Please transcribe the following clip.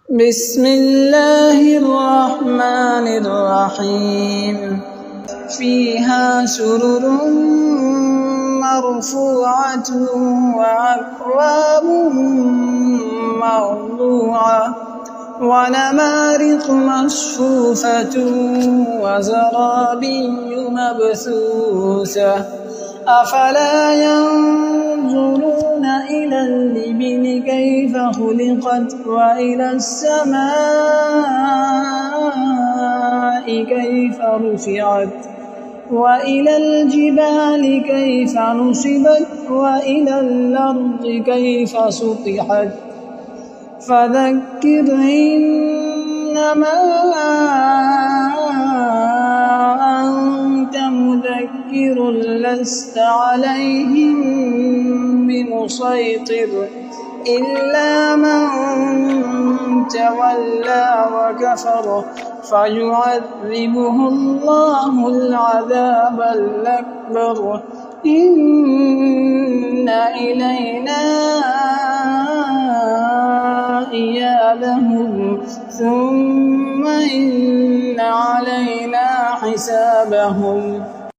بسم الله الرحمن الرحيم فيها سرر مرفوعة وأكواب موضوعة ونمارق مصفوفة وزرابي مبثوثة أفلا ينظرون إلى الإبل كيف خلقت وإلى السماء كيف رفعت وإلى الجبال كيف نصبت وإلى الأرض كيف سطحت فذكر إنما أنت مذكر لست عليهم بمسيطر إلا من تولى وكفر فيعذبه الله العذاب الأكبر إن إلينا إيابهم ثم إن علينا حسابهم